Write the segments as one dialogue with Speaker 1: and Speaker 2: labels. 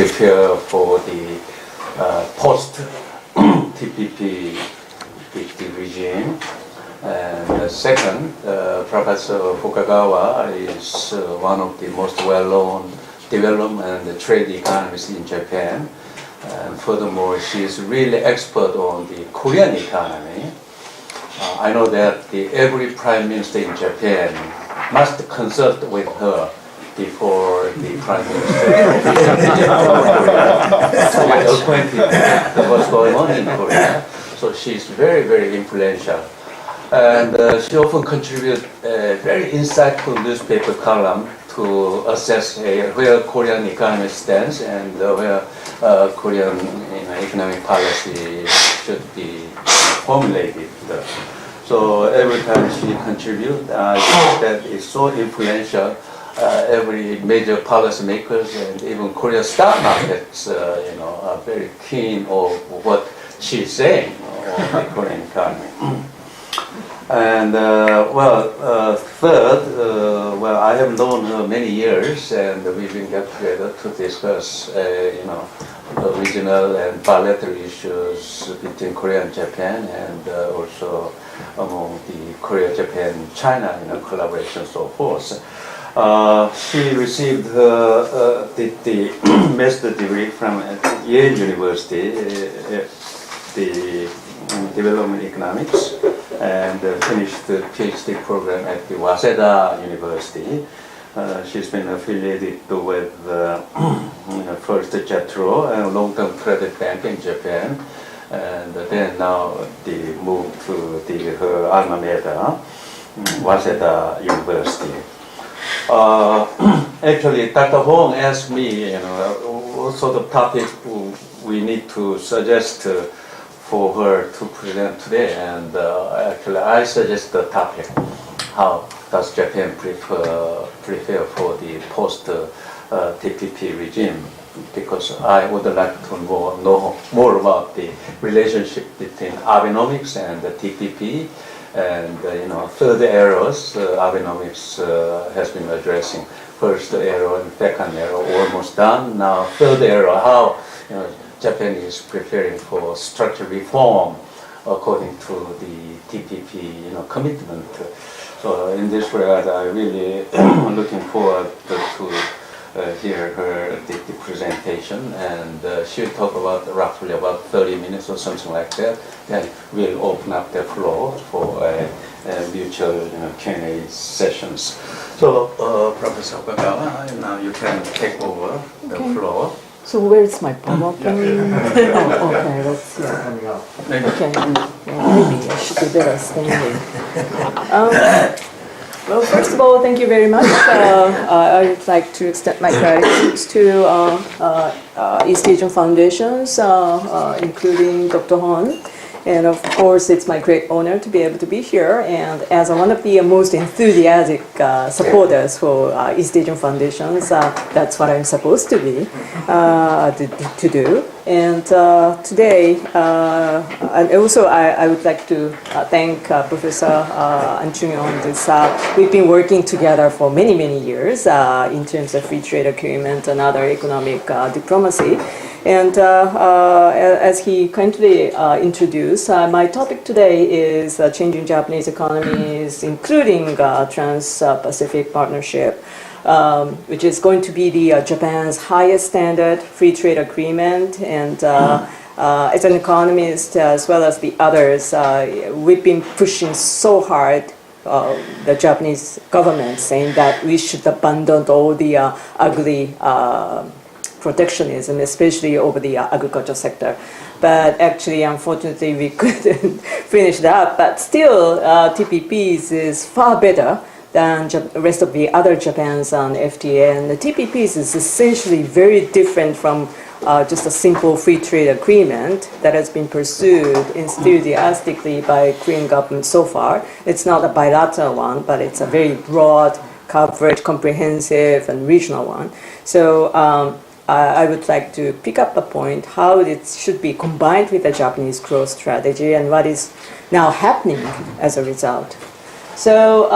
Speaker 1: prepare for the post-TPP regime. And second, Professor Fukagawa is one of the most well-known development and trade economists in Japan. And furthermore, she is really expert on the Korean economy. I know that every prime minister in Japan must consult with her before the prime minister to get acquainted with what's going on in Korea. So she's very, very influential. And she often contributes a very insightful newspaper column to assess where Korean economy stands and where Korean economic policy should be formulated. So every time she contributes, I think that is so influential. Every major policymakers and even Korean stock markets, are very keen on what she's saying on the Korean economy. And third, I have known her many years, and we've been get together to discuss, regional and bilateral issues between Korea and Japan, and also among the Korea, Japan, China, collaboration, so forth. She received the master's degree from Yale University, the development economics, and finished the PhD program at the Waseda University. She's been affiliated with first JETRO, a long-term credit bank in Japan, and then now they moved to her alma mater, Waseda University. Actually, Dr. Hong asked me, what sort of topics we need to suggest for her to present today, and actually I suggest the topic: how does Japan prepare for the post-TPP regime? Because I would like to know more about the relationship between Abenomics and the TPP, and third areas Abenomics has been addressing. First era and second era almost done. Now third era, how Japan is preparing for structural reform according to the TPP commitment. So in this regard, I really am looking forward to hear her the presentation, and she'll talk about roughly about 30 minutes or something like that. Then we'll open up the floor for mutual Q&A sessions. So Professor Fukagawa, now you can take over the floor.
Speaker 2: So where's my PowerPoint? Okay, let's see. Okay, maybe I should be better standing. Well, first of all, thank you very much. I would like to extend my gratitude to East Asian Foundations, including Dr. Hon. And of course, it's my great honor to be able to be here. And as one of the most enthusiastic supporters for East Asian Foundations, that's what I'm supposed to be, to do. And today, and also I would like to thank Professor Anchung on this. We've been working together for many, many years in terms of free trade agreement and other economic diplomacy. And as he kindly introduced, my topic today is changing Japanese economies, including Trans-Pacific Partnership, which is going to be the Japan's highest standard free trade agreement. And as an economist, as well as the others, we've been pushing so hard the Japanese government, saying that we should abandon all the ugly protectionism, especially over the agriculture sector. But actually, unfortunately, we couldn't finish that. But still, TPPs is far better than the rest of the other Japan's on FTA. And the TPPs is essentially very different from just a simple free trade agreement that has been pursued enthusiastically by Korean government so far. It's not a bilateral one, but it's a very broad coverage, comprehensive, and regional one. So I would like to pick up the point how it should be combined with the Japanese growth strategy and what is now happening as a result. So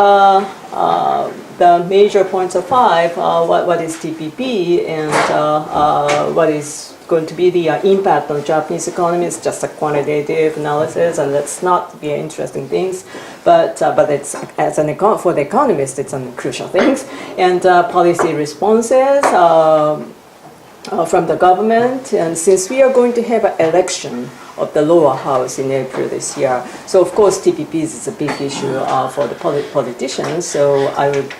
Speaker 2: the major points are five. What is TPP, and what is going to be the impact on Japanese economy? It's just a quantitative analysis, and that's not the interesting things, but it's for the economist, it's a crucial things. And policy responses from the government, and since we are going to have an election of the lower house in April this year, so of course TPP is a big issue for the politicians, so I would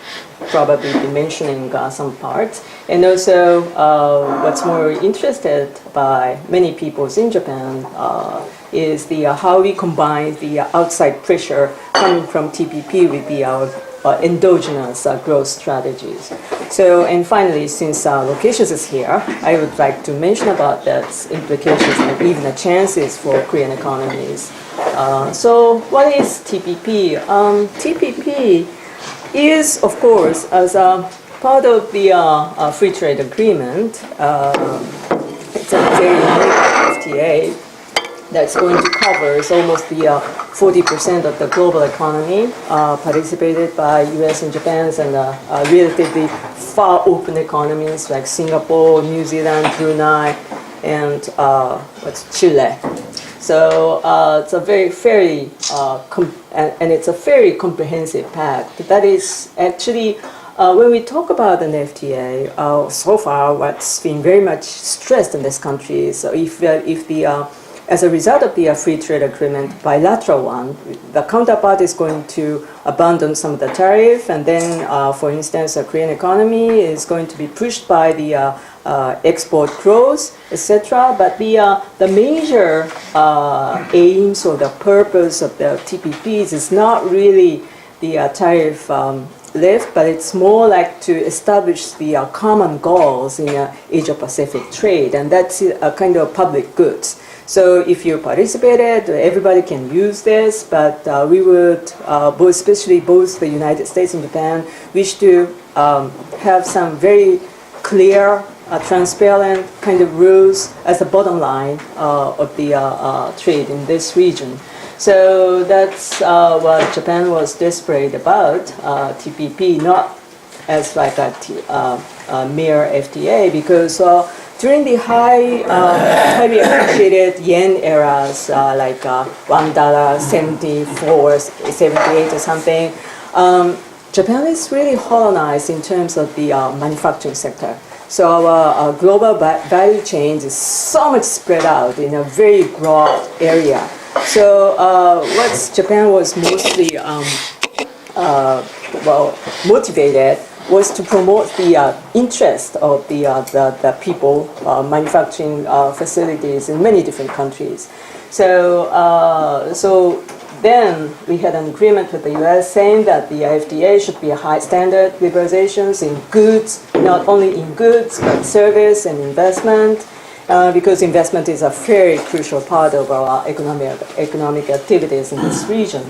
Speaker 2: probably be mentioning some parts. And also what's more interested by many people in Japan is the how we combine the outside pressure coming from TPP with the endogenous growth strategies. So, and finally, since locations is here, I would like to mention about that implications and even the chances for Korean economies. So, what is TPP? TPP is, of course, as a part of the free trade agreement. It's a very unique FTA that's going to cover almost the 40% of the global economy, participated by US and Japan, and relatively far open economies like Singapore, New Zealand, Brunei, and Chile. So it's a very and it's a very comprehensive pact. That is actually when we talk about an FTA, so far what's been very much stressed in this country is if the as a result of the free trade agreement, bilateral one, the counterpart is going to abandon some of the tariff, and then, for instance, the Korean economy is going to be pushed by the export growth, etc. But the major aims or the purpose of the TPPs is not really the tariff lift, but it's more like to establish the common goals in Asia-Pacific trade, and that's a kind of public goods. So if you participated, everybody can use this, but we would, especially both the United States and Japan, wish to have some very clear, transparent kind of rules as the bottom line of the trade in this region. So that's what Japan was desperate about, TPP, not as like a mere FTA, because during the highly appreciated yen eras, like $1.74, 78 or something, Japan is really colonized in terms of the manufacturing sector. So our global value chain is so much spread out in a very broad area. So what Japan was mostly motivated was to promote the interest of the people, manufacturing facilities in many different countries. So then we had an agreement with the US saying that the FTA should be a high standard liberalizations in goods, not only in goods, but service and investment, because investment is a very crucial part of our economic activities in this region.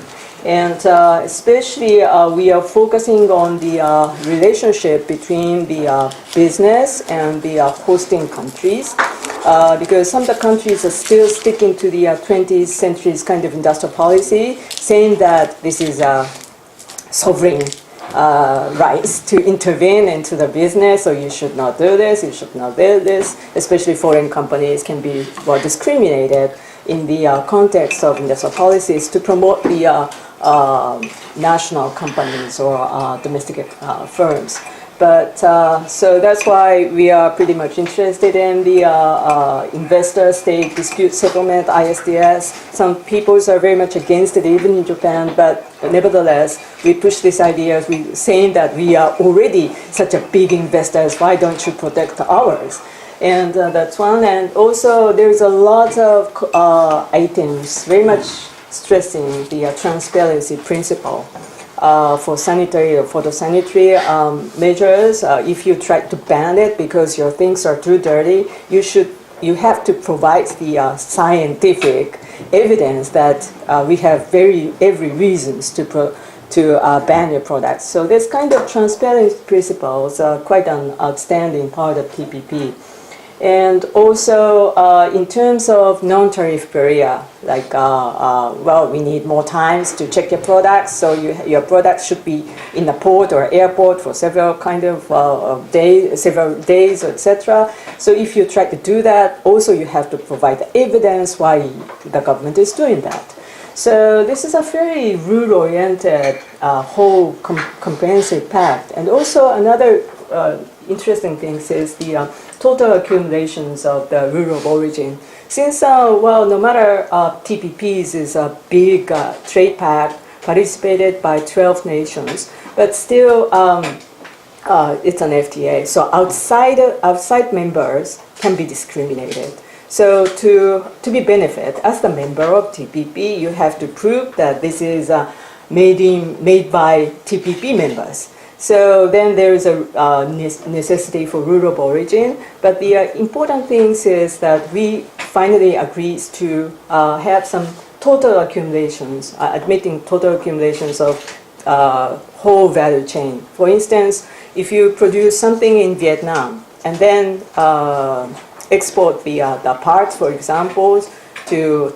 Speaker 2: And especially we are focusing on the relationship between the business and the hosting countries, because some of the countries are still sticking to the 20th century's kind of industrial policy, saying that this is a sovereign rights to intervene into the business, so you should not do this, you should not do this. Especially foreign companies can be discriminated in the context of industrial policies to promote the national companies or domestic firms. But so that's why we are pretty much interested in the investor-state dispute settlement, ISDS. Some peoples are very much against it, even in Japan, but nevertheless, we push this idea, saying that we are already such a big investors, why don't you protect ours? And that's one. And also, there's a lot of items very much stressing the transparency principle. For sanitary or photosanitary measures, if you try to ban it because your things are too dirty, you have to provide the scientific evidence that we have every reasons to ban your products. So this kind of transparency principles are quite an outstanding part of TPP. And also, in terms of non-tariff barrier, like, well, we need more times to check your products, so your products should be in the port or airport for several days, etc. So if you try to do that, also you have to provide evidence why the government is doing that. So this is a very rule-oriented whole comprehensive pact. And also another interesting thing is the total accumulations of the rule of origin. Since, well, no matter TPPs is a big trade pact participated by 12 nations, but still it's an FTA. So outside members can be discriminated. So to be benefit as the member of TPP, you have to prove that this is made by TPP members. So then there is a necessity for rule of origin. But the important thing is that we finally agrees to have some total accumulations, admitting total accumulations of whole value chain. For instance, if you produce something in Vietnam and then export the parts, for example, to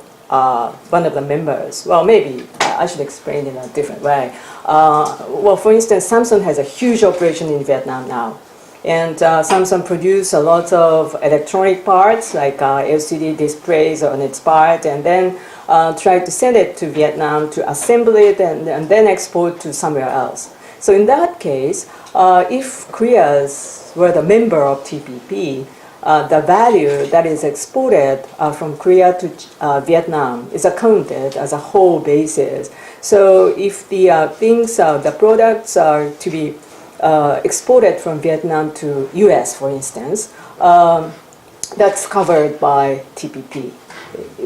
Speaker 2: one of the members. Well, maybe I should explain in a different way. Well, for instance, Samsung has a huge operation in Vietnam now. And Samsung produces a lot of electronic parts like LCD displays on its part, and then try to send it to Vietnam to assemble it and then export to somewhere else. So in that case, if Korea were the member of TPP, the value that is exported from Korea to Vietnam is accounted as a whole basis. So if the the products are to be exported from Vietnam to US, for instance, that's covered by TPP.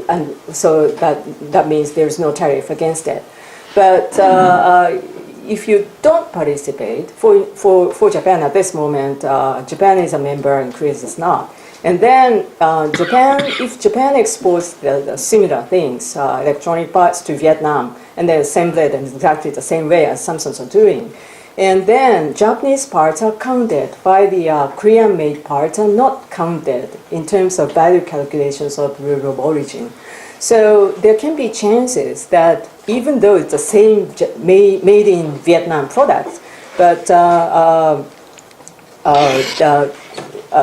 Speaker 2: And so that means there's no tariff against it. But if you don't participate, for Japan at this moment, Japan is a member and Korea is not. And then if Japan exports the similar things, electronic parts to Vietnam, and they assemble it in exactly the same way as Samsung are doing, and then Japanese parts are counted by the Korean-made parts are not counted in terms of value calculations of rule of origin. So there can be chances that even though it's the same made in Vietnam products, but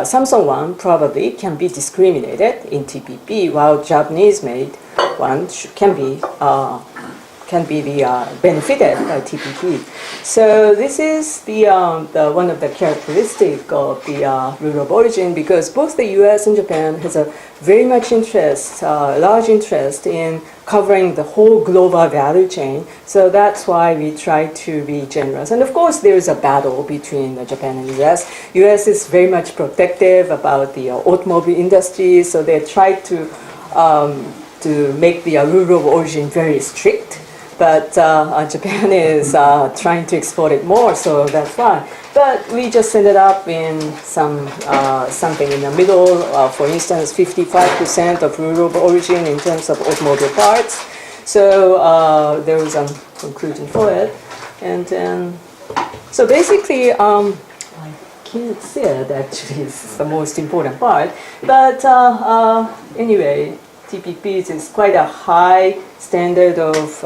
Speaker 2: Samsung one probably can be discriminated in TPP, while Japanese-made one can be benefited by TPP. So this is the one of the characteristics of the rule of origin, because both the U.S. and Japan has a very much interest, large interest in covering the whole global value chain. So that's why we try to be generous. And of course, there is a battle between Japan and U.S. U.S. is very much protective about the automobile industry, so they try to make the rule of origin very strict. But Japan is trying to export it more, so that's why. But we just ended up in something in the middle. For instance, 55% of rule of origin in terms of automobile parts. So there was a conclusion for it. And then, so basically, I can't say it actually, it's the most important part. But anyway, TPP is quite a high standard of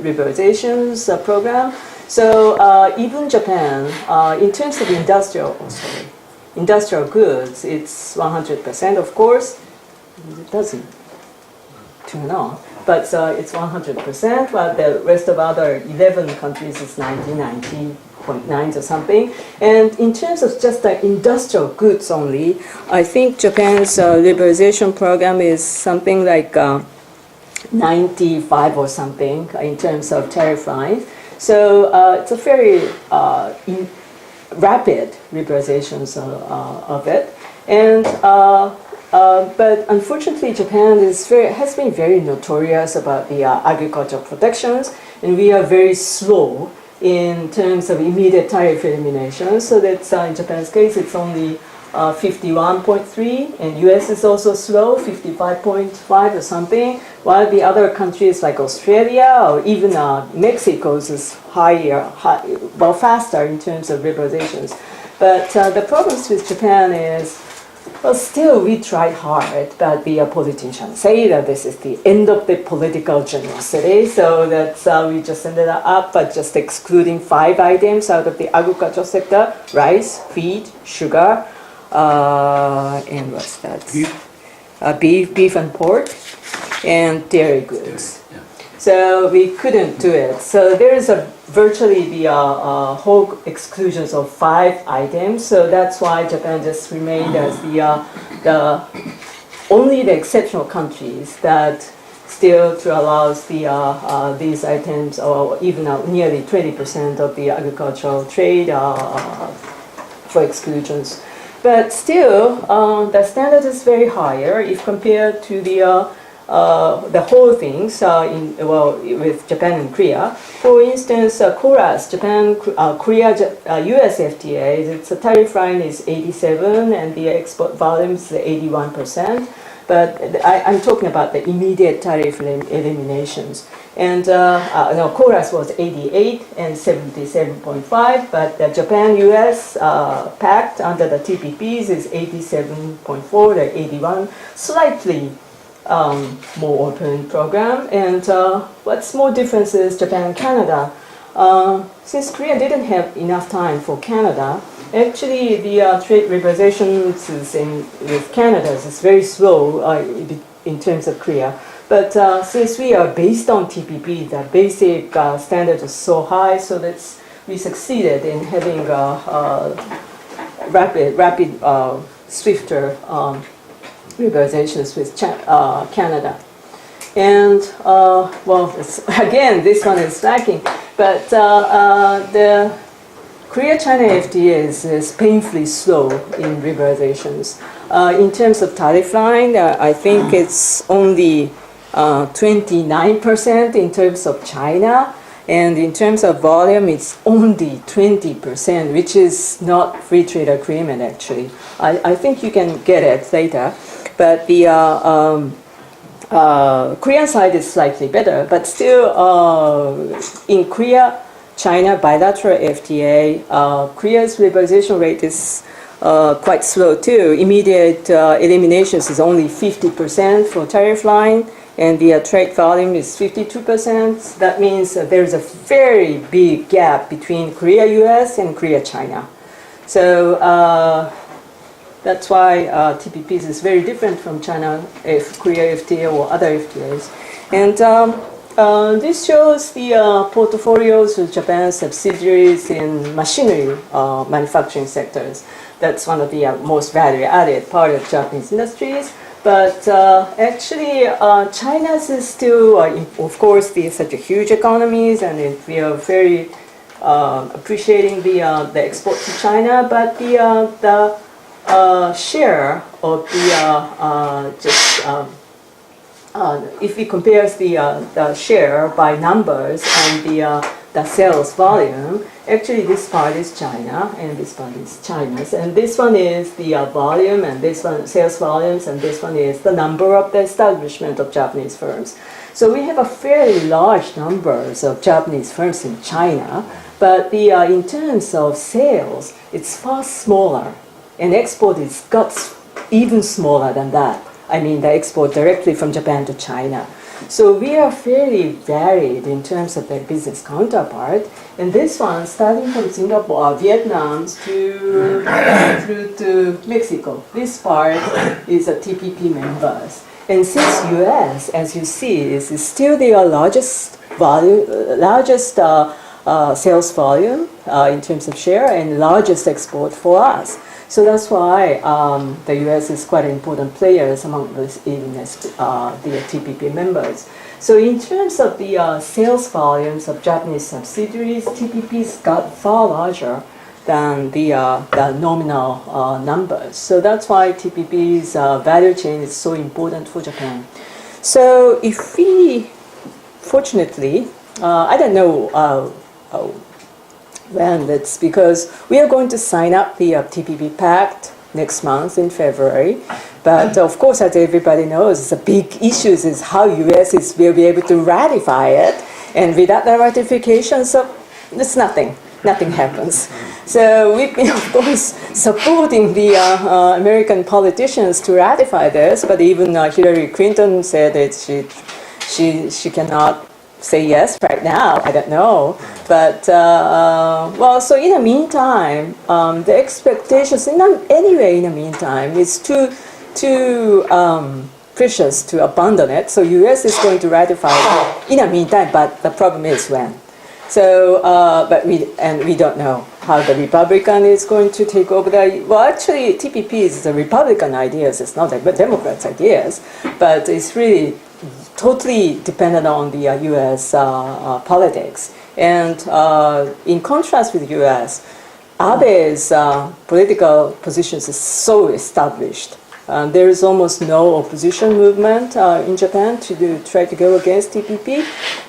Speaker 2: liberalizations program. So even Japan, in terms of industrial goods, it's 100%, of course. It doesn't turn on, but it's 100%, while the rest of other 11 countries is 90.9 or something. And in terms of just the industrial goods only, I think Japan's liberalization program is something like 95 or something in terms of tariff lines. So it's a very rapid liberalizations of it. And but unfortunately, Japan has been very notorious about the agricultural protections, and we are very slow in terms of immediate tariff elimination. So that's in Japan's case, it's only 51.3, and US is also slow, 55.5 or something, while the other countries like Australia or even Mexico's is faster in terms of liberalizations. But the problems with Japan is Well, still, we tried hard, but the politicians say that this is the end of the political generosity, so that's we just ended up just excluding 5 items out of the agricultural sector: rice, wheat, sugar, and what's that? Beef and pork, and dairy goods. So we couldn't do it. So there is virtually the whole exclusions of 5 items. So that's why Japan just remained as the only the exceptional countries that still allows these items, or even nearly 20% of the agricultural trade for exclusions. But still, the standard is very higher if compared to the whole things with Japan and Korea. For instance, KORAS, Japan, Korea, US FTA, its tariff line is 87 and the export volume is 81%. But I'm talking about the immediate tariff eliminations. And KORAS was 88 and 77.5, but the Japan-US pact under the TPPs is 87.4 to 81, slightly more open program. And what's more difference is Japan and Canada. Since Korea didn't have enough time for Canada, actually the trade liberalization with Canada is very slow in terms of Korea. But since we are based on TPP, the basic standard is so high, so we succeeded in having rapid, swifter liberalizations with Canada. And again, this one is lacking, but the Korea-China FTA is painfully slow in liberalizations. In terms of tariff line, I think it's only 29% in terms of China, and in terms of volume, it's only 20%, which is not free trade agreement actually. I think you can get it later, but the Korean side is slightly better, but still in Korea-China bilateral FTA, Korea's liberalization rate is quite slow too. Immediate eliminations is only 50% for tariff line, and the trade volume is 52%. That means there's a very big gap between Korea-US and Korea-China. So that's why TPPs is very different from China, Korea FTA or other FTAs. And this shows the portfolios of Japan's subsidiaries in machinery manufacturing sectors. That's one of the most value-added part of Japanese industries. But actually, China's is still, of course, such a huge economies, and we are very appreciating the export to China. But the share of if we compare the share by numbers and the sales volume, actually this part is China and this part is China's, and this one is the volume, and this one sales volumes, and this one is the number of the establishment of Japanese firms. So we have a fairly large numbers of Japanese firms in China, but in terms of sales, it's far smaller, and export is got even smaller than that. I mean, the export directly from Japan to China. So we are fairly varied in terms of their business counterpart. And this one, starting from Singapore, Vietnam through to Mexico, this part is a TPP members. And since US, as you see, is still the largest sales volume in terms of share and largest export for us. So that's why the US is quite an important player among the TPP members. So in terms of the sales volumes of Japanese subsidiaries, TPPs got far larger than the nominal numbers. So that's why TPP's value chain is so important for Japan. So if we, fortunately, I don't know when, that's because we are going to sign up the TPP Pact next month in February. But of course, as everybody knows, the big issues is how US will be able to ratify it. And without the ratification, so it's nothing. nothing happens. So we've been, of course, supporting the American politicians to ratify this, but even Hillary Clinton said that she cannot say yes right now. I don't know. But, well, so in the meantime, the expectations, in the meantime, is too precious to abandon it. So U.S. is going to ratify it in the meantime, but the problem is when. So, but we don't know how the Republican is going to take over the. Well, actually, TPP is the Republican ideas. It's not the Democrats' ideas, but it's really totally dependent on the U.S. Politics. And in contrast with the U.S., Abe's political positions is so established. There is almost no opposition movement in Japan to try to go against TPP.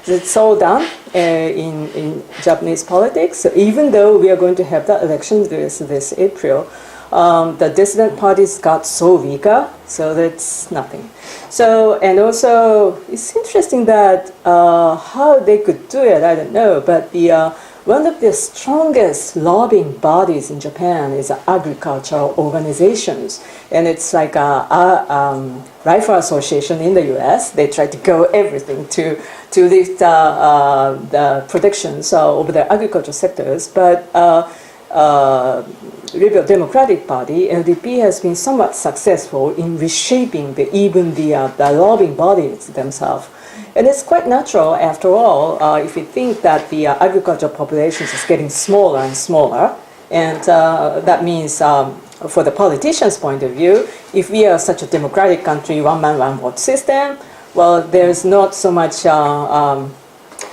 Speaker 2: It's all done in Japanese politics. So even though we are going to have the election this April, the dissident parties got so weaker, so that's nothing. So, and also, it's interesting that how they could do it, I don't know, but one of the strongest lobbying bodies in Japan is agricultural organizations. And it's like a rifle association in the US. They try to go everything to lift the protections over the agricultural sectors. But Liberal Democratic Party, LDP, has been somewhat successful in reshaping even the lobbying bodies themselves. And it's quite natural, after all, if you think that the agricultural population is getting smaller and smaller, and that means for the politicians' point of view, if we are such a democratic country, one man, one vote system, well, there's not so much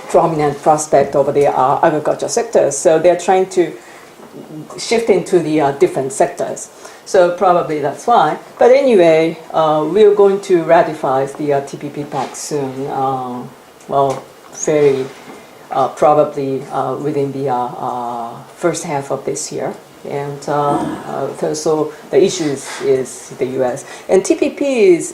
Speaker 2: prominent prospect over the agricultural sectors. So they're trying to shift into the different sectors. So probably that's why. But anyway, we're going to ratify the TPP Pact soon. Well, very probably within the first half of this year. And so the issue is the U.S. And TPP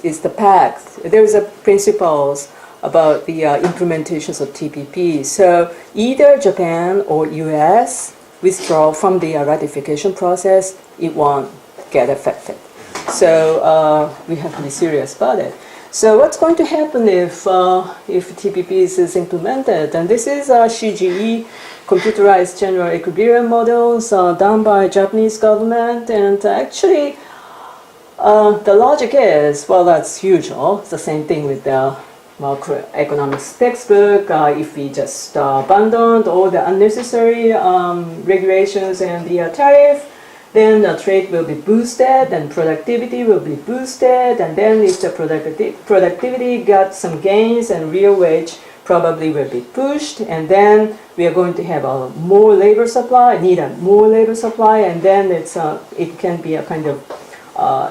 Speaker 2: is the pact. There's a principles about the implementations of TPP. So either Japan or U.S. withdraw from the ratification process, it won't get affected. So we have to be serious about it. So what's going to happen if TPP is implemented? And this is CGE, computerized general equilibrium models done by Japanese government. And actually, the logic is, well, that's usual. It's the same thing with the macroeconomics textbook. If we just abandoned all the unnecessary regulations and the tariff, then the trade will be boosted and productivity will be boosted, and then if the productivity got some gains and real wage probably will be pushed, and then we are going to have a more labor supply, need a more labor supply, and then it can be a kind of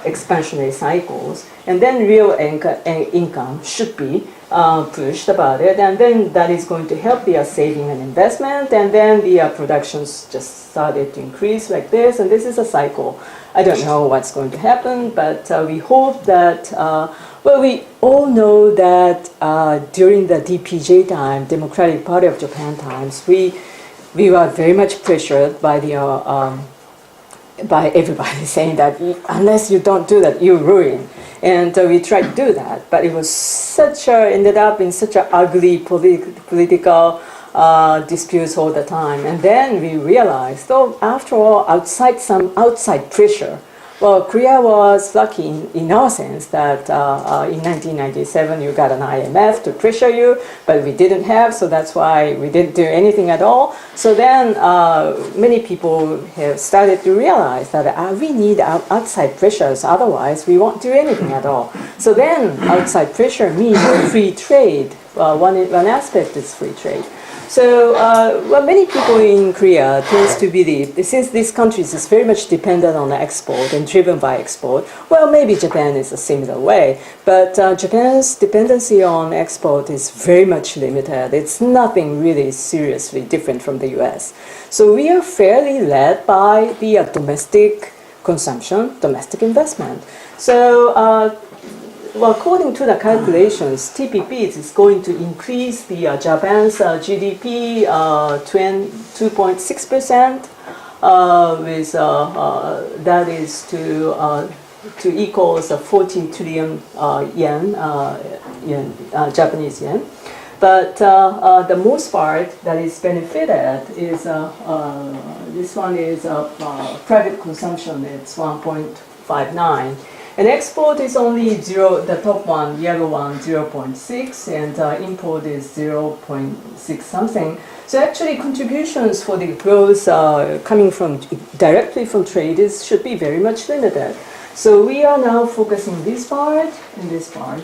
Speaker 2: expansionary cycles, and then real income should be pushed about it, and then that is going to help the saving and investment, and then the productions just started to increase like this, and this is a cycle. I don't know what's going to happen, but we hope that, well, we all know that during the DPJ time, Democratic Party of Japan times, we were very much pressured by the by everybody saying that unless you don't do that, you ruin. And we tried to do that, but it was ended up in such an ugly political disputes all the time. And then we realized, oh, after all, some outside pressure. Well, Korea was lucky in our sense that in 1997 you got an IMF to pressure you, but we didn't have, so that's why we didn't do anything at all. So then many people have started to realize that we need outside pressures, otherwise we won't do anything at all. So then outside pressure means free trade. One aspect is free trade. So what many people in Korea tends to believe, since these countries is very much dependent on export and driven by export, well, maybe Japan is a similar way, but Japan's dependency on export is very much limited. It's nothing really seriously different from the US. So we are fairly led by the domestic consumption, domestic investment. So well, according to the calculations, TPP is going to increase the Japan's GDP 2.6%, with that is to equals 40 trillion Japanese yen. But the most part that is benefited is this one is private consumption. It's 1.59, and export is only zero. The top one, yellow one, 0.6, and import is 0.6 something. So actually, contributions for the growth coming from directly from trade should be very much limited. So we are now focusing this part and this part.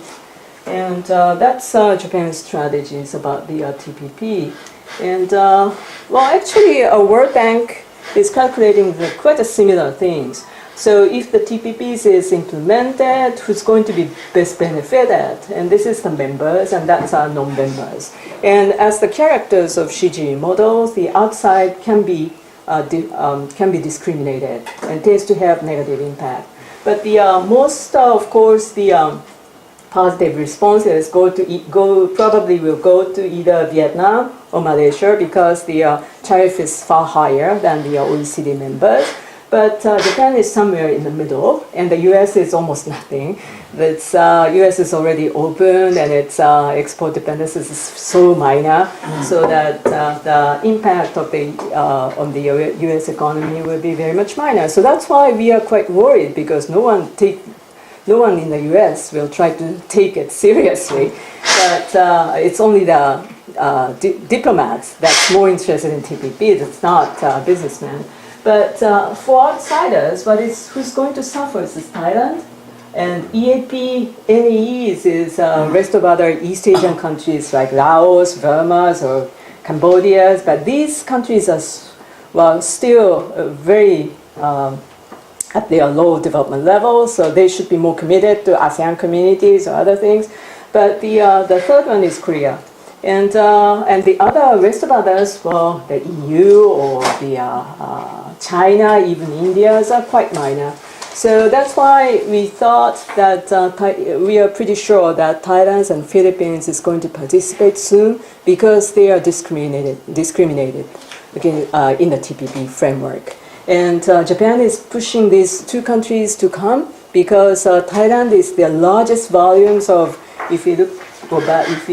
Speaker 2: And that's Japan's strategies about the TPP. And well, actually, World Bank is calculating quite a similar things. So if the TPP is implemented, who's going to be best benefited? And this is the members, and that's our non-members. And as the characters of Shiji models, the outside can be discriminated and tends to have negative impact. But the most, of course, the positive responses probably will go to either Vietnam or Malaysia, because the tariff is far higher than the OECD members. But Japan is somewhere in the middle, and the US is almost nothing. Its US is already open, and its export dependence is so minor, so that the impact of on the US economy will be very much minor. So that's why we are quite worried, because no one in the US will try to take it seriously. But it's only the diplomats that's more interested in TPP. It's not businessmen. But for outsiders, who's going to suffer is Thailand, and EAP, NEEs is rest of other East Asian countries like Laos, Burma, or Cambodia. But these countries are still very at their low development level, so they should be more committed to ASEAN communities or other things. But the third one is Korea. And the other rest of others, well, the EU or the China, even India, are quite minor. So that's why we thought that we are pretty sure that Thailand and Philippines is going to participate soon, because they are discriminated again in the TPP framework. And Japan is pushing these two countries to come, because Thailand is the largest volumes of, if we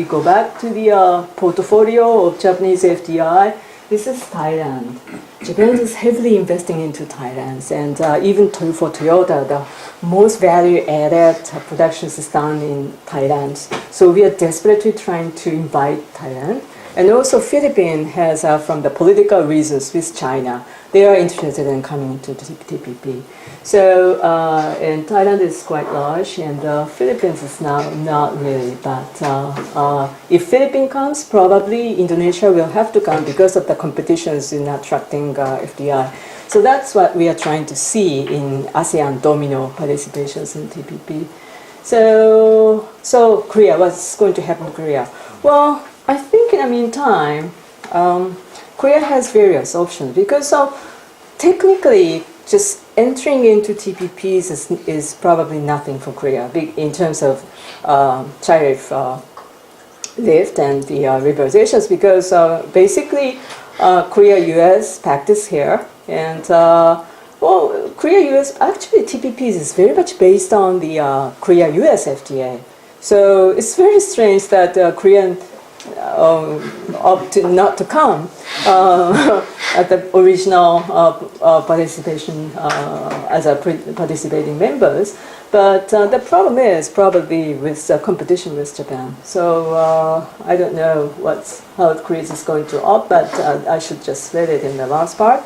Speaker 2: go back to the portfolio of Japanese FDI, this is Thailand. Japan is heavily investing into Thailand, and even for Toyota, the most value-added productions is done in Thailand. So we are desperately trying to invite Thailand. And also Philippines has, from the political reasons with China, they are interested in coming into the TPP. So, and Thailand is quite large, and Philippines is now not really. But if Philippines comes, probably Indonesia will have to come, because of the competitions in attracting FDI. So that's what we are trying to see in ASEAN domino participations in TPP. So Korea, what's going to happen in Korea? Well, I think in the meantime, Korea has various options, because technically just entering into TPPs is probably nothing for Korea in terms of tariff lift and the liberalizations, because basically Korea-US pact is here, and well, Korea-US, actually TPPs is very much based on the Korea-US FTA. So it's very strange that Korean opt not to come at the original participation as a participating members. But the problem is probably with competition with Japan. So I don't know how Korea is going to opt, but I should just let it in the last part.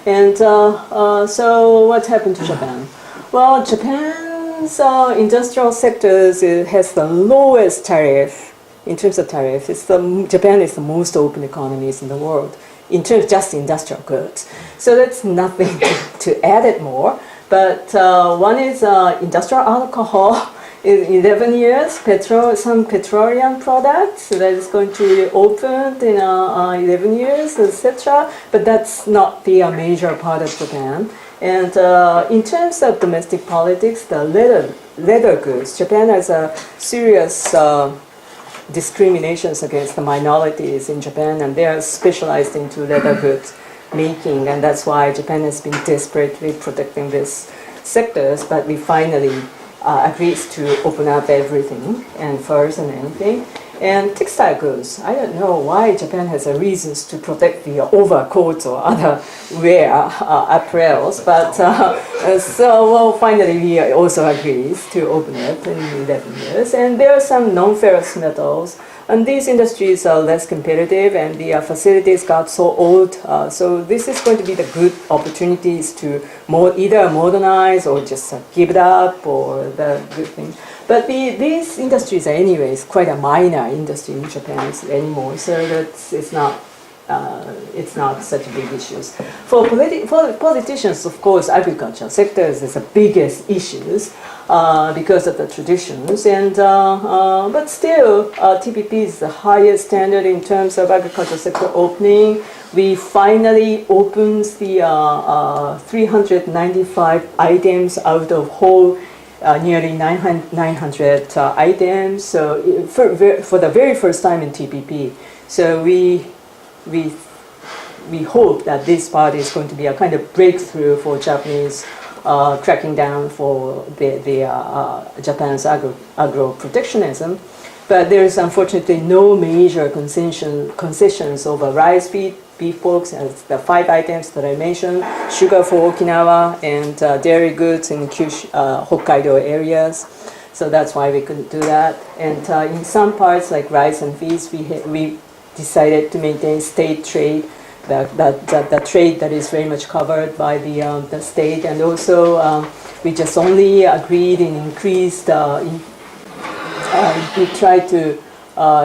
Speaker 2: And so what happened to Japan? Well, Japan's industrial sectors has the lowest tariff. In terms of tariff, Japan is the most open economies in the world in terms of just industrial goods. So that's nothing to add it more. But one is industrial alcohol. In 11 years, some petroleum products that is going to be opened in 11 years, etc. But that's not the major part of Japan. And in terms of domestic politics, the leather goods, Japan has a serious discriminations against the minorities in Japan, and they are specialized into leather goods making, and that's why Japan has been desperately protecting these sectors, but we finally agreed to open up everything and furs and anything. And textile goods, I don't know why Japan has a reasons to protect the overcoats or other wear apparels, but finally we also agreed to open it in 11 years. And there are some non-ferrous metals, and these industries are less competitive, and the facilities got so old. So this is going to be the good opportunities to either modernize or just give it up, or the good thing. But these industries are anyways quite a minor industry in Japan anymore, so it's not such big issues. For politicians, of course, agricultural sectors is the biggest issues because of the traditions, and but still, TPP is the highest standard in terms of agricultural sector opening. We finally opened the 395 items out of whole nearly 900 items. So for the very first time in TPP, so we hope that this part is going to be a kind of breakthrough for Japanese cracking down for the Japan's agro protectionism. But there is unfortunately no major concessions over rice, beef pork, as the 5 items that I mentioned, sugar for Okinawa, and dairy goods in Hokkaido areas. So that's why we couldn't do that. And in some parts like rice and feeds, we decided to maintain state trade, the trade that is very much covered by the state. And also we just only agreed and increased, we tried to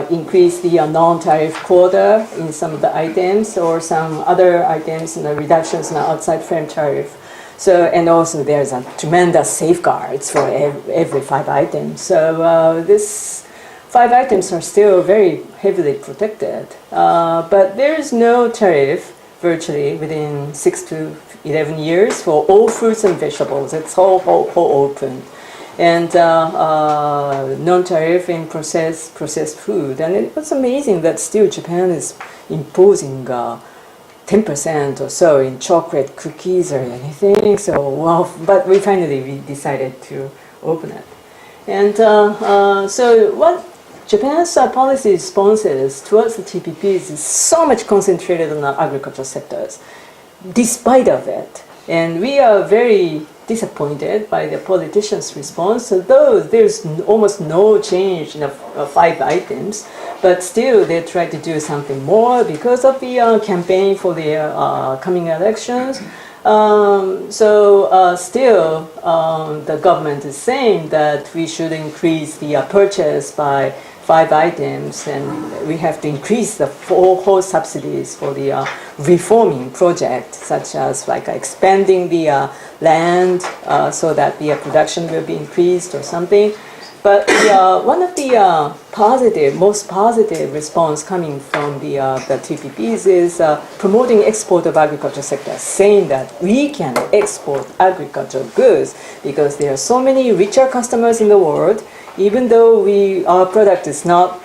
Speaker 2: increase the non-tariff quota in some of the items, or some other items in the reductions in the outside frame tariff. So, and also there's a tremendous safeguards for every 5 items. So this 5 items are still very heavily protected, but there is no tariff virtually within 6 to 11 years for all fruits and vegetables. It's all open. And non-tariff in processed food. And it was amazing that still Japan is imposing 10% or so in chocolate cookies or anything. So, well, but we decided to open it. And so what Japan's policy responses towards the TPPs is so much concentrated on the agricultural sectors, despite of it. And we are very disappointed by the politicians' response, although there's almost no change in the 5 items, but still they try to do something more because of the campaign for the coming elections. Still, the government is saying that we should increase the purchase by 5 items, and we have to increase the whole subsidies for the reforming project, such as like expanding the land so that the production will be increased or something. But one of the most positive response coming from the TPPs is promoting export of agriculture sector, saying that we can export agricultural goods because there are so many richer customers in the world, even though our product is not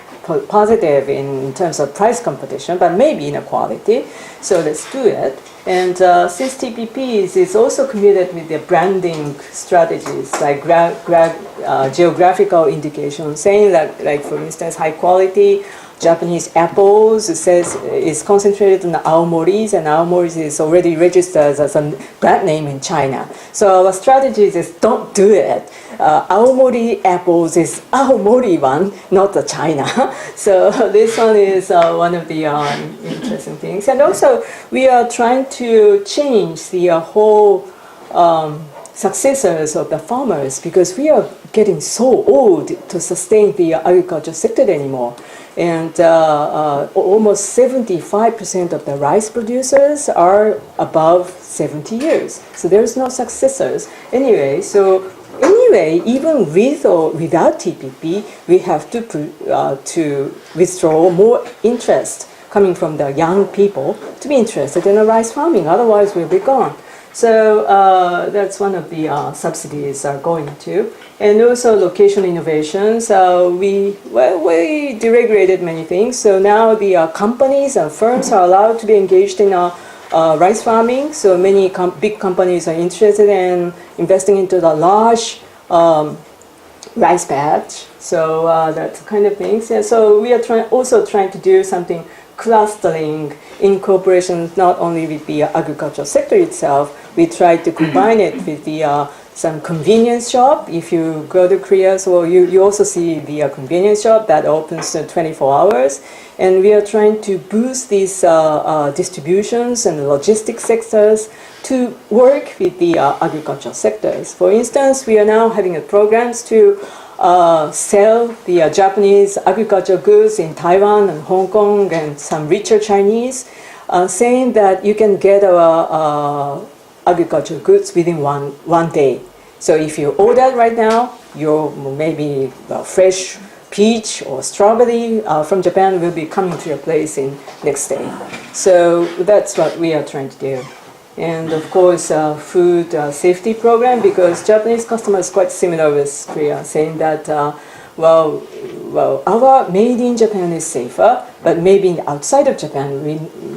Speaker 2: positive in terms of price competition, but maybe in quality. So let's do it. And since TPPs is also committed with the branding strategies, like geographical indication, saying that, like for instance, high quality Japanese apples, it says is concentrated on the Aomoris, and Aomoris is already registered as a brand name in China. So our strategy is don't do it. Aomori apples is Aomori one, not the China. So this one is one of the interesting things. And also we are trying to change the whole successors of the farmers, because we are getting so old to sustain the agriculture sector anymore. And almost 75% of the rice producers are above 70 years. So there's no successors. Anyway, even with or without TPP, we have to withdraw more interest coming from the young people to be interested in rice farming. Otherwise, we'll be gone. So that's one of the subsidies are going to. And also location innovations. We deregulated many things. So now the companies and firms are allowed to be engaged in rice farming. So many big companies are interested in investing into the large rice patch. So that's kind of things. Yeah, so we are also trying to do something clustering in cooperation not only with the agricultural sector itself. We try to combine it with the some convenience shop. If you go to Korea, so you also see the convenience shop that opens 24 hours. And we are trying to boost these distributions and logistics sectors to work with the agricultural sectors. For instance, we are now having programs to sell the Japanese agricultural goods in Taiwan and Hong Kong and some richer Chinese, saying that you can get our agricultural goods within one day. So if you order right now, your maybe fresh peach or strawberry from Japan will be coming to your place in next day. So that's what we are trying to do. And of course, food safety program, because Japanese customers quite similar with Korea, saying that well, our made in Japan is safer, but maybe outside of Japan,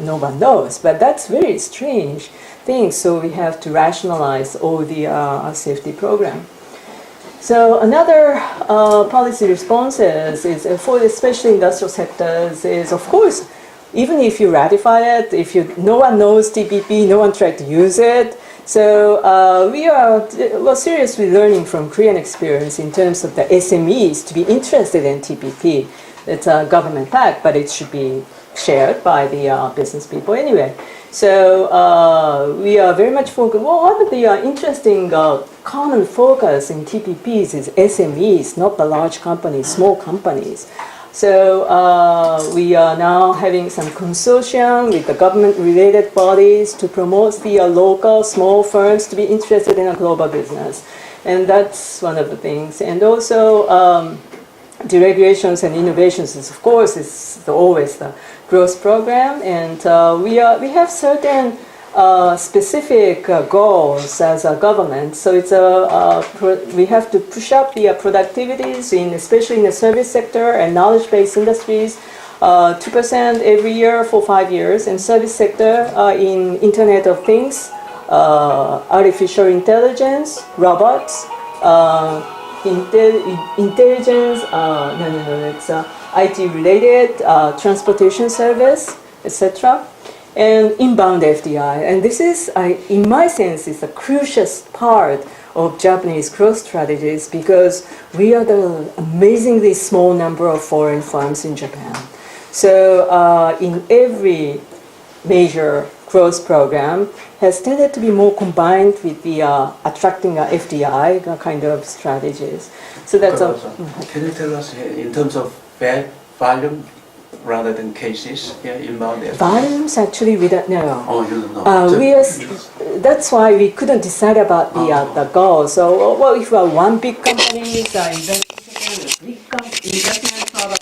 Speaker 2: no one knows. But that's very strange thing. So we have to rationalize all the safety program. So another policy responses is for especially industrial sectors is, of course, even if you ratify it, no one knows TPP, no one tried to use it. So we are seriously learning from Korean experience in terms of the SMEs to be interested in TPP. It's a government act, but it should be shared by the business people anyway. So we are very much focused. Well, one of the interesting common focus in TPPs is SMEs, not the large companies, small companies. So we are now having some consortium with the government-related bodies to promote the local small firms to be interested in a global business. And that's one of the things. And also deregulations and innovations is, of course, always the growth program. And we have certain specific goals as a government. So it's we have to push up the productivities especially in the service sector and knowledge-based industries, 2% every year for 5 years, and service sector in Internet of Things, artificial intelligence, robots, intelligence, it's IT-related, transportation service, etc. And inbound FDI. And this is, in my sense, is the crucial part of Japanese growth strategies, because we are the amazingly small number of foreign firms in Japan. So in every major growth program has tended to be more combined with the attracting FDI kind of strategies. So that's
Speaker 3: Can you tell us in terms of volume rather than cases inbound?
Speaker 2: Volumes actually we don't know.
Speaker 3: Oh, you don't know.
Speaker 2: That's why we couldn't decide about the goal. So well, if one big company is investing in a big investment, probably.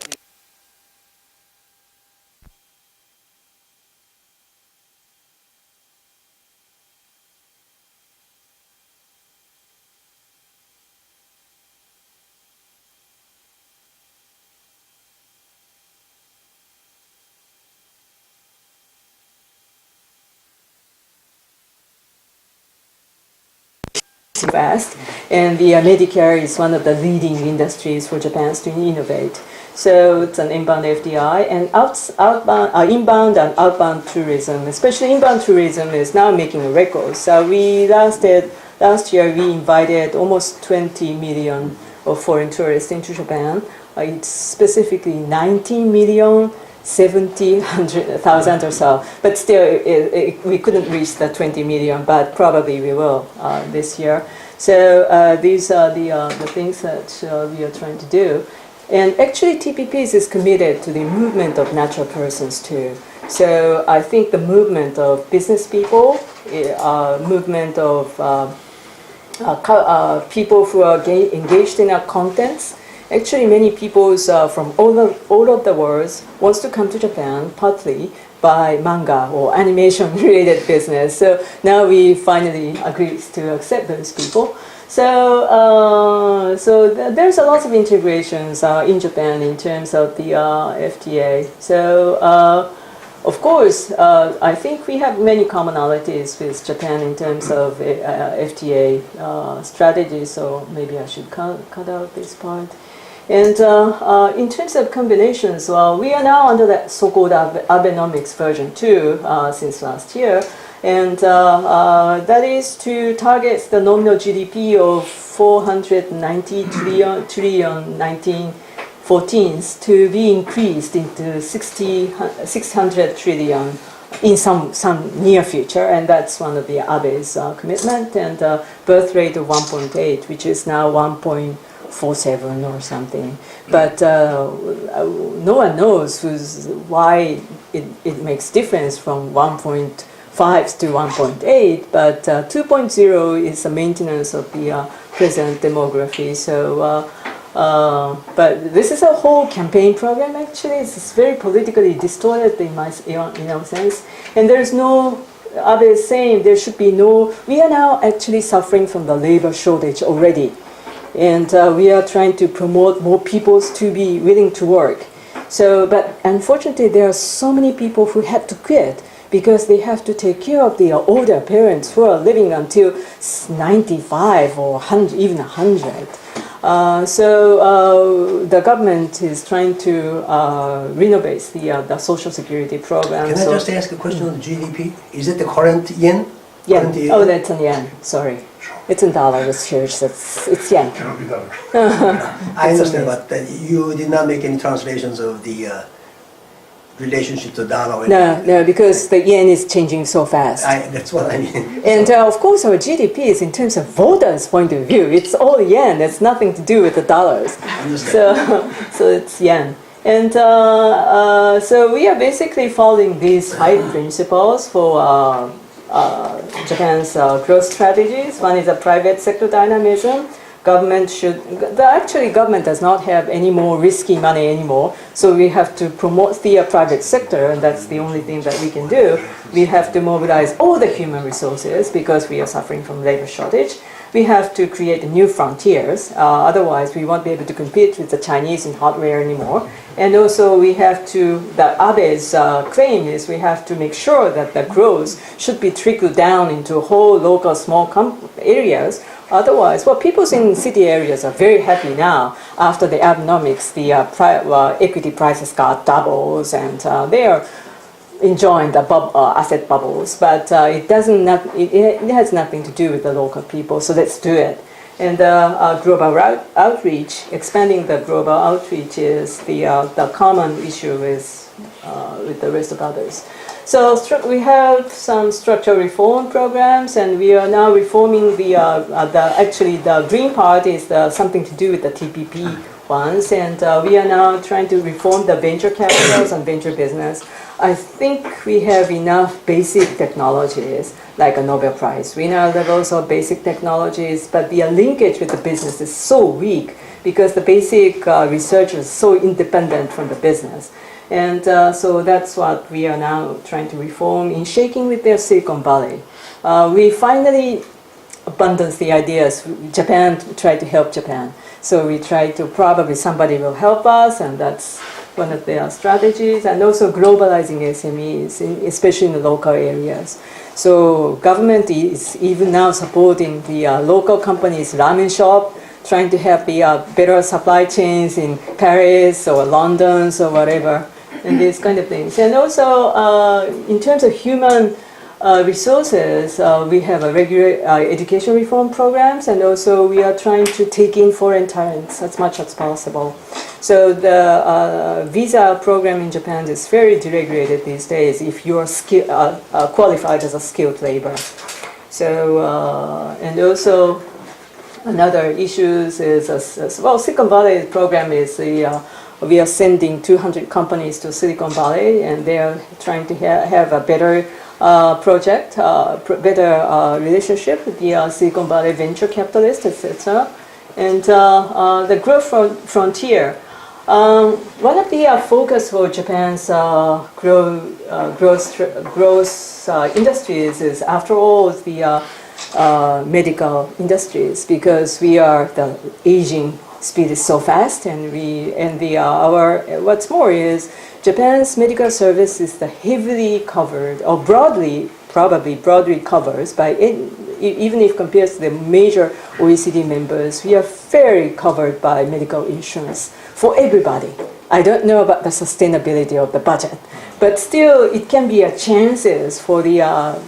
Speaker 2: Invest, and the Medicare is one of the leading industries for Japan to innovate. So it's an inbound FDI, and inbound and outbound tourism, especially inbound tourism, is now making a record. So last year we invited almost 20 million of foreign tourists into Japan. It's specifically 19 million. 70,000 or so, but still we couldn't reach the 20 million, but probably we will this year. So these are the things that we are trying to do. And actually TPPs is committed to the movement of natural persons too. So I think the movement of business people, movement of people who are engaged in our contents. Actually, many people from all of the world wants to come to Japan, partly by manga or animation related business. So now we finally agreed to accept those people. So, there's a lot of integrations in Japan in terms of the FTA. So, of course, I think we have many commonalities with Japan in terms of FTA strategy. So maybe I should cut out this part. And in terms of combinations, well, we are now under that so-called Abenomics version 2 since last year. And that is to target the nominal GDP of 490 trillion 1914s to be increased into 600 trillion in some near future, and that's one of the Abe's commitment, and birth rate of 1.8, which is now 1.47 or something. But no one knows why it makes difference from 1.5 to 1.8, but 2.0 is the maintenance of the present demography. So, but this is a whole campaign program. Actually, it's very politically distorted in a sense. And there's no. Abe is saying there should be no. We are now actually suffering from the labor shortage already, and we are trying to promote more people to be willing to work. So, but unfortunately, there are so many people who had to quit because they have to take care of their older parents who are living until 95 or 100, even 100. So the government is trying to renovate the social security program.
Speaker 4: Can I just ask a question on the GDP? Is it the current yen?
Speaker 2: Yen.
Speaker 4: Current yen?
Speaker 2: Oh, that's in yen. Sorry. It's in dollars, Church. It's yen.
Speaker 4: I understand, but you did not make any translations of the relationship to dollar.
Speaker 2: No, because the yen is changing so fast.
Speaker 4: That's what I mean.
Speaker 2: And of course, our GDP is in terms of voters' point of view. It's all yen. It's nothing to do with the dollars.
Speaker 4: I understand.
Speaker 2: So it's yen. And so we are basically following these 5 principles for Japan's growth strategies. One is a private sector dynamism. Government government does not have any more risky money anymore, so we have to promote the private sector, and that's the only thing that we can do. We have to mobilize all the human resources because we are suffering from labor shortage. We have to create new frontiers, otherwise we won't be able to compete with the Chinese in hardware anymore. And also we have to, the Abe's claim is we have to make sure that the growth should be trickled down into whole local small areas. Otherwise, well, people in city areas are very happy now. After the Abenomics, the equity prices got doubles, and they are enjoying the asset bubbles. But it has nothing to do with the local people. So let's do it. And global outreach, expanding the global outreach is the common issue with the rest of others. So we have some structural reform programs, and we are now reforming actually the green part is something to do with the TPP ones, and we are now trying to reform the venture capitals and venture business. I think we have enough basic technologies, like a Nobel Prize winner levels of basic technologies, but the linkage with the business is so weak because the basic research is so independent from the business. And so that's what we are now trying to reform in shaking with their Silicon Valley. We finally abandoned the ideas. Japan tried to help Japan. So we try to probably somebody will help us, and that's one of their strategies. And also globalizing SMEs, especially in the local areas. So government is even now supporting the local companies' ramen shop, trying to have the better supply chains in Paris or London or whatever. And these kind of things. And also, in terms of human resources, we have a regular education reform programs, and also we are trying to take in foreign talents as much as possible. So the visa program in Japan is very deregulated these days if you are qualified as a skilled labor. So, and also another issues is, Silicon Valley program is we are sending 200 companies to Silicon Valley, and they are trying to have a better project, better relationship with the Silicon Valley venture capitalists, etc. And the growth frontier, One of the focus for Japan's growth industries is, after all, the medical industries, because the aging speed is so fast, and what's more is Japan's medical service is the heavily covered, or probably broadly covers by, even if compared to the major OECD members, we are fairly covered by medical insurance for everybody. I don't know about the sustainability of the budget, but still it can be a chances for the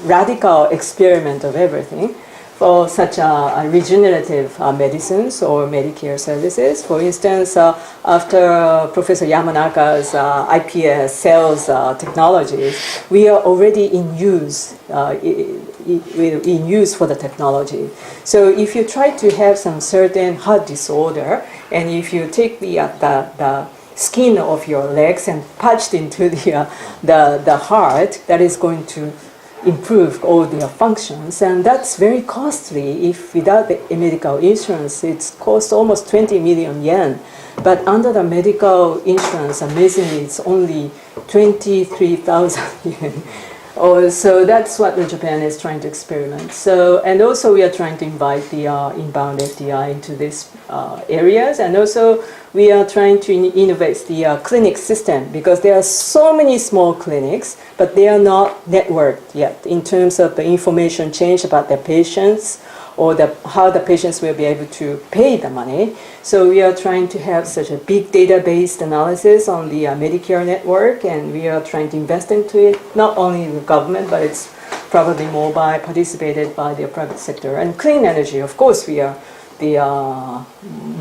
Speaker 2: radical experiment of everything for such regenerative medicines or Medicare services. For instance, after Professor Yamanaka's IPS cells technologies, we are already in use for the technology. So if you try to have some certain heart disorder, and if you take the skin of your legs and patched into the heart, that is going to improve all their functions, and that's very costly. If without the medical insurance, it's cost almost 20 million yen. But under the medical insurance, amazingly, it's only 23,000 yen. So that's what Japan is trying to experiment. So, and also we are trying to invite the inbound FDI into these areas, and also we are trying to innovate the clinic system, because there are so many small clinics, but they are not networked yet in terms of the information change about their patients, or how the patients will be able to pay the money. So we are trying to have such a big database analysis on the Medicare network, and we are trying to invest into it, not only the government, but it's probably more participated by the private sector. And clean energy, of course, we are the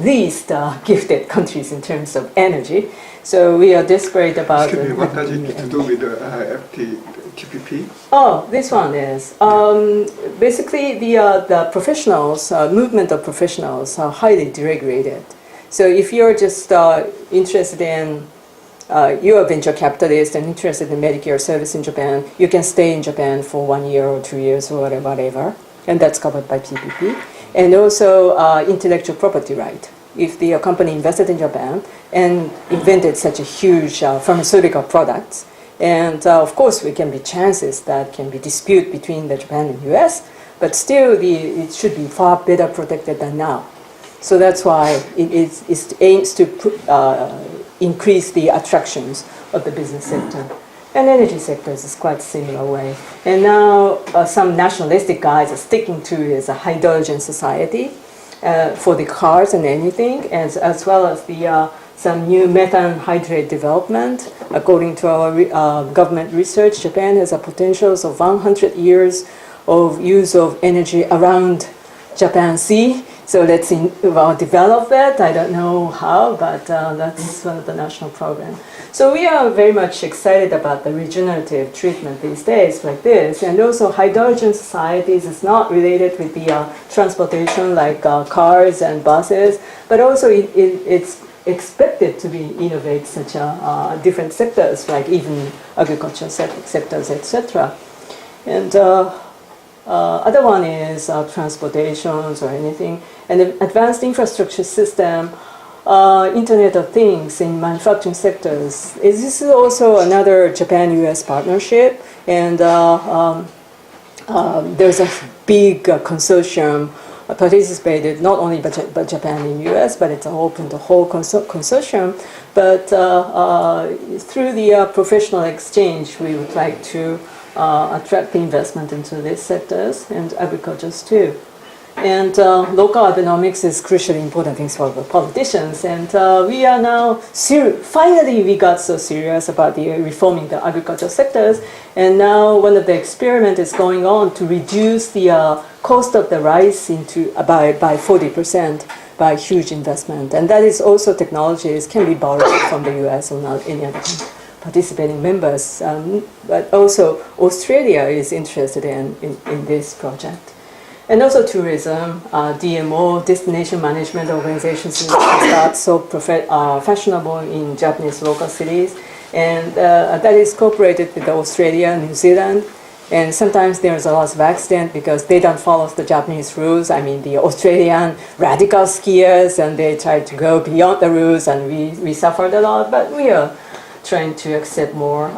Speaker 2: least gifted countries in terms of energy. So we are desperate about...
Speaker 5: Excuse me, what does it to do with TPP?
Speaker 2: Oh, this one is basically the professionals, movement of professionals are highly deregulated. So if you're just interested in, you're a venture capitalist and interested in Medicare service in Japan, you can stay in Japan for 1 year or 2 years or whatever, and that's covered by TPP. And also intellectual property right. If the company invested in Japan and invented such a huge pharmaceutical products, and of course, there can be chances that can be dispute between the Japan and US, but still it should be far better protected than now. So that's why it aims to increase the attractions of the business sector. And energy sectors is quite similar way. And now some nationalistic guys are sticking to is a hydrogen society for the cars and anything, as well as the some new methane hydrate development. According to our government research, Japan has a potential of 100 years of use of energy around Japan Sea. So let's develop that. I don't know how, but that's one of the national program. So we are very much excited about the regenerative treatment these days like this. And also hydrogen societies is not related with the transportation like cars and buses, but also it's expected to be innovate such different sectors, like even agriculture sectors, etc. And other one is transportations or anything, and the advanced infrastructure system, Internet of Things in manufacturing sectors. This is also another Japan-US partnership, and there's a big consortium participated not only by Japan and US, but it's open to whole consortium. But through the professional exchange, we would like to attract the investment into these sectors and agricultures too. And local economics is crucially important things for the politicians. And we are now, finally we got so serious about the reforming the agricultural sectors. And now one of the experiments is going on to reduce the cost of the rice by 40% by huge investment. And that is also technologies can be borrowed from the US or not any other participating members. But also Australia is interested in this project. And also tourism, DMO, destination management organizations start so fashionable in Japanese local cities. And that is cooperated with Australia, New Zealand, And sometimes there's a lot of accident because they don't follow the Japanese rules. I mean, the Australian radical skiers, and they try to go beyond the rules, and we suffered a lot. But we are trying to accept more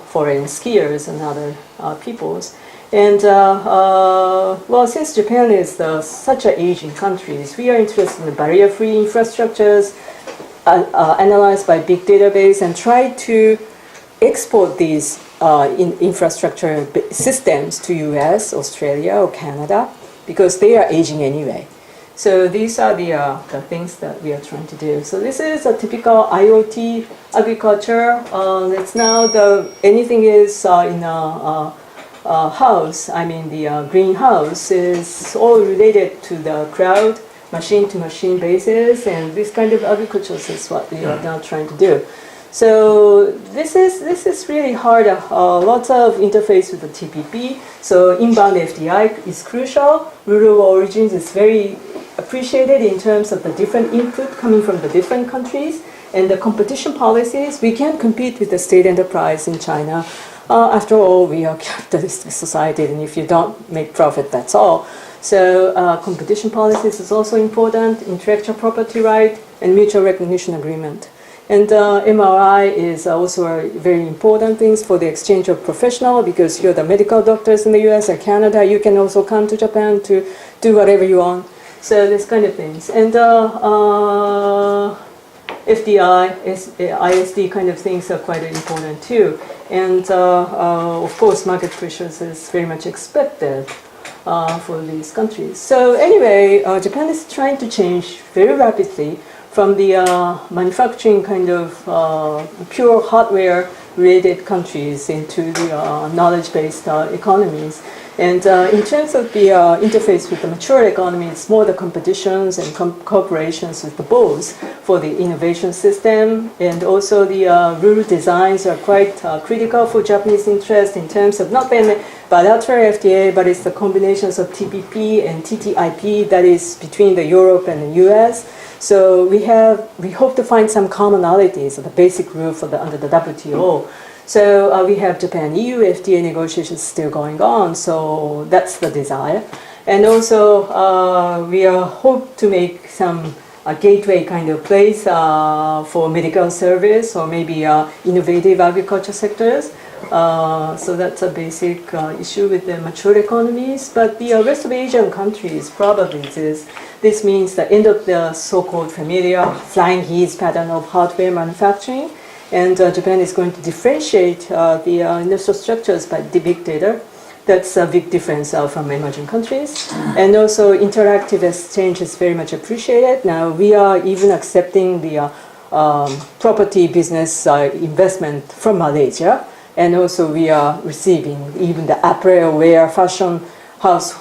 Speaker 2: foreign skiers and other peoples. And well, since Japan is such an aging country, we are interested in the barrier-free infrastructures analyzed by big database and try to export these infrastructure systems to US, Australia, or Canada, because they are aging anyway. So these are the things that we are trying to do. So this is a typical IoT agriculture. It's now anything is in a house. I mean, the greenhouse is all related to the cloud, machine-to-machine basis, and this kind of agriculture is what we are now trying to do. So this is really hard. Lots of interface with the TPP. So inbound FDI is crucial. Rural origins is very appreciated in terms of the different input coming from the different countries. And the competition policies, we can't compete with the state enterprise in China. After all, we are a capitalistic society, and if you don't make profit, that's all. So competition policies is also important, intellectual property right, and mutual recognition agreement. And MRI is also a very important things for the exchange of professional, because you're the medical doctors in the US or Canada, you can also come to Japan to do whatever you want. So this kind of things. And FDI, ISD kind of things are quite important too. And of course, market pressures is very much expected for these countries. So anyway, Japan is trying to change very rapidly from the manufacturing kind of pure hardware related countries into the knowledge-based economies. And in terms of the interface with the mature economy, it's more the competitions and cooperations with the both for the innovation system. And also the rural designs are quite critical for Japanese interest in terms of not the bilateral FTA, but it's the combinations of TPP and TTIP that is between the Europe and the US. So we hope to find some commonalities of the basic rule under the WTO. So we have Japan-EU FTA negotiations still going on, so that's the desire. And also we hope to make some gateway kind of place for medical service or maybe innovative agriculture sectors. So that's a basic issue with the mature economies. But the rest of Asian countries probably this means the end of the so-called familiar flying geese pattern of hardware manufacturing. And Japan is going to differentiate the industrial structures by the big data. That's a big difference from emerging countries. And also interactive exchange is very much appreciated. Now we are even accepting the property business investment from Malaysia. And also we are receiving even the apparel wear fashion house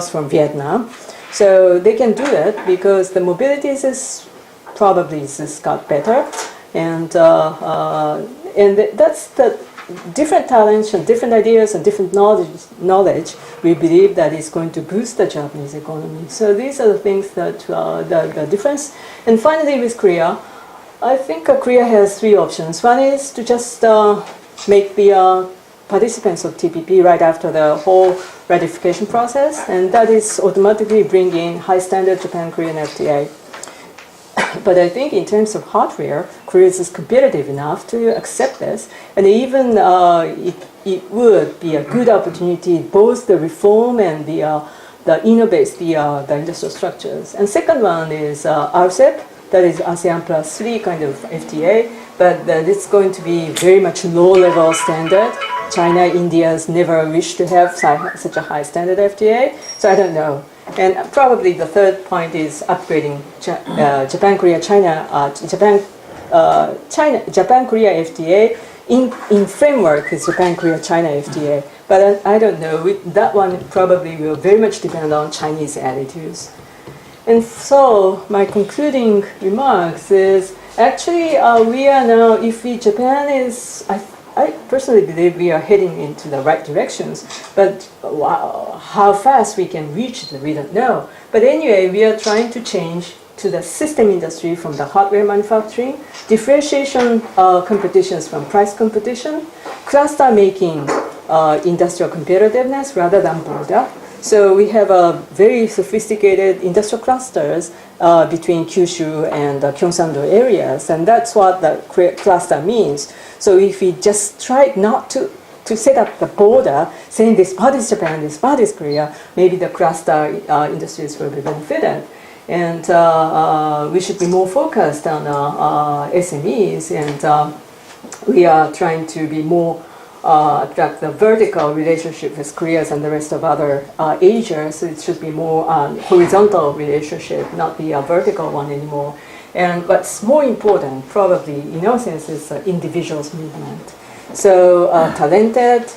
Speaker 2: from Vietnam. So they can do that because the mobility is probably got better. And that's the different talents and different ideas and different knowledge we believe that is going to boost the Japanese economy. So these are the things that the difference. And finally with Korea, I think Korea has three options. One is to just make the participants of TPP right after the whole ratification process, and that is automatically bring in high standard Japan-Korean FTA. But I think in terms of hardware, Korea is competitive enough to accept this, and even it would be a good opportunity both the reform and the innovate the industrial structures. And second one is RCEP, that is ASEAN plus 3 kind of FTA, but it's going to be very much low-level standard. China, India's never wished to have such a high standard FTA, so I don't know. And probably the third point is upgrading Japan-Korea FTA in framework with Japan-Korea-China FTA. But I don't know. That one probably will very much depend on Chinese attitudes. And so my concluding remarks is actually we are now, Japan is, I personally believe we are heading into the right directions, but how fast we can reach it, we don't know. But anyway, we are trying to change to the system industry from the hardware manufacturing, differentiation competitions from price competition, cluster making industrial competitiveness rather than border. So we have a very sophisticated industrial clusters between Kyushu and Gyeongsang-do areas, and that's what the cluster means. So if we just try not to set up the border, saying this part is Japan, this part is Korea, maybe the cluster industries will be benefited. And we should be more focused on SMEs, and we are trying to be more attract the vertical relationship with Korea and the rest of other Asia. So it should be more horizontal relationship, not the vertical one anymore. And what's more important, probably in our sense, is individuals movement. So talented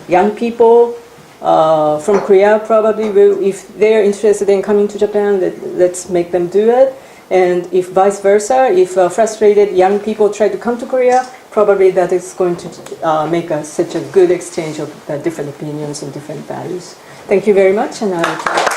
Speaker 2: young people from Korea probably will, if they're interested in coming to Japan, let's make them do it. And if vice versa, if frustrated young people try to come to Korea, probably that is going to make such a good exchange of different opinions and different values. Thank you very much, and I will